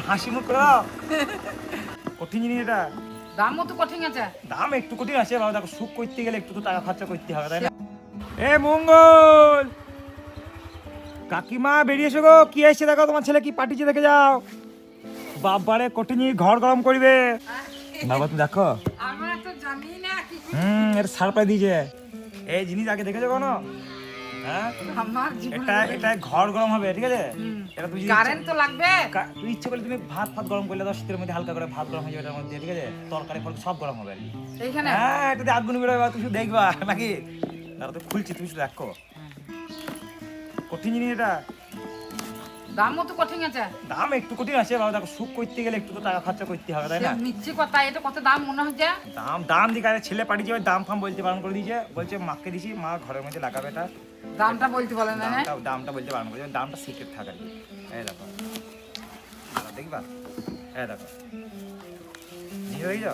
হাসি মুখ করে দাও। কঠিন জিনিস এটা, দামও তো কঠিন আছে। দাম একটু কঠিন আছে বাবা, দেখো সুখ করতে গেলে একটু তো টাকা খরচা করতে হবে, তাই না? এ মঙ্গল, কাকিমা বেরিয়ে এসো গো, কি এসছে দেখো, তোমার ছেলে কি পাঠিয়েছে দেখে যাও। বাবারে কঠিন জিনিস, ঘর গরম করবে বাবা, তুমি দেখো। আমরা তো জানি না কি এটা সারপ্রাইজ দিয়েছে। এই জিনিস আগে দেখেছো কোনো? হ্যাঁ, আমার জীবনে এটা এটা ঘর গরম হবে, ঠিক আছে? এটা তুমি কারেন্ট তো লাগবে। তুই ইচ্ছে করলে তুমি ভাত গরম করলে দাও, শীতের মধ্যে হালকা করে ভাত গরম হয়ে যাবে এটার মধ্যে, ঠিক আছে? তরকারি ফল সব গরম হবে আর কি। এইখানে হ্যাঁ, এটাতে আগুন বেরোবে, তুমি শুধু দেখবা নাকি? তারা তো খুলছি, তুমি শুধু দেখো। কঠিন জিনিস এটা, দামও তো কঠিন আছে। দাম একটু কঠিন আছে বাবা, দেখো সুখ করতে গেলে একটু তো টাকা খরচা করতে হবে, তাই না? মিথ্যে কথা, এটা কত দাম মনে হচ্ছে? দাম দিকে ছেলে পাঠিয়েছে, ওই দাম ফাম বলতে বারণ করে দিয়েছে, বলছে মাকে দিছি, মা ঘরের মধ্যে লাগাবে এটা। দামটা বলতে বলে না। দামটা বলতে বারণ করেছে, দামটা সিক্রেট থাক আর কি। এই দেখো, দেখবা, এই দেখো জিনিস দেখছো,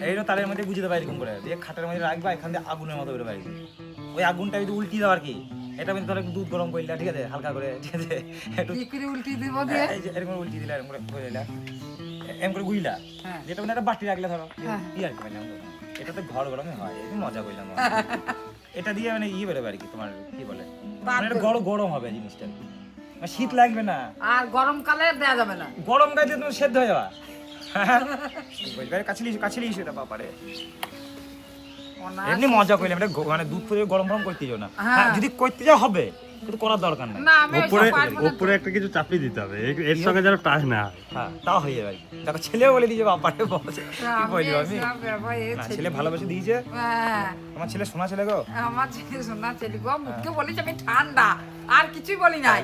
এইটা তারের মধ্যে বুঝে দেবা এরকম করে, দিয়ে খাটের মধ্যে রাখবা, এখান দিয়ে আগুনের মতো বেরোবে আর কি। ওই আগুনটা যদি উল্টি দাও আর কি, এটা কিন্তু ধরো দুধ গরম করলে, ঠিক আছে, হালকা করে, ঠিক আছে, একটু কি করে উল্টি দিব দিয়ে? এই যে এরকম উল্টি দিলে, এরকম করে দিলা, এরকম করে গুইলা, হ্যাঁ। যেটা মানে একটা বাটি রাখলে ধরো, হ্যাঁ। কি আর কি মানে এটা তো ঘর গরমে হয়, এই মজা করলাম। এটা দিয়ে মানে বেরোবে আর কি, তোমার কি বলে, মানে এটা গরম হবে জিনিসটা, মানে শীত লাগবে না, আর গরমকালে দেয়া যাবে না। গরম গায়ে দিয়ে তুমি সেদ্ধ হয়ে যাবা। কাছে লিস এটা বাপারে, এমনি মজা করলাম, এটা মানে দুধ করে গরম করতে যাও না। হ্যাঁ। হ্যাঁ, যদি করতে যাও হবে, কিন্তু করার দরকার নাই। না আমি ওইসব পারবো না। উপরে একটা কিছু চাপিয়ে দিতে হবে, এর সঙ্গে যেন টাচ না হয়। হ্যাঁ, তাও হয়ে যাবে আর কি। দেখো ছেলেও বলে দিয়েছে বাপারে, বলছে কি বলবো আমি, না ছেলে ভালোবেসে দিয়েছে। হ্যাঁ, আমার ছেলে সোনা ছেলে গো, আমার ছেলে সোনা ছেলে গো, মুখে বলেছে আমি ঠান্ডা, আর কিছুই বলি নাই।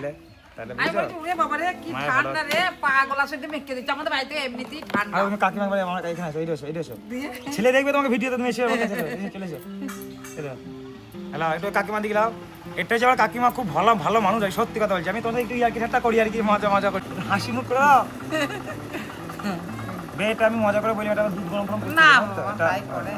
তাহলে আমি বুঝছো? বলছি ওরে বাবা রে, কি মায়ের ঠান্ডা রে, পা গলা সইতে মেখে দিচ্ছে। আমাদের বাড়িতে এমনিতেই ঠান্ডা। আর তুমি কাকিমা বলে আমার এখানে আসো, এইটা এসো। দিয়ে ছেলে দেখবে তোমাকে ভিডিওতে, তুমি এসে আমার কাছে চলে এসো। হ্যালো, একটু কাকিমা দিকে দাও। এটা হচ্ছে আমার কাকিমা, খুব ভালো মানুষ, সত্যি কথা বলছি। আমি তোমাদের একটু ইয়ার্কি ঠাট্টা করি আর কি, মজা করি, হাসি মুখ করে দাও। এটা আমি মজা করে বলি, এটা দুধ গরম না করতে বাবা, এটা তাই করে।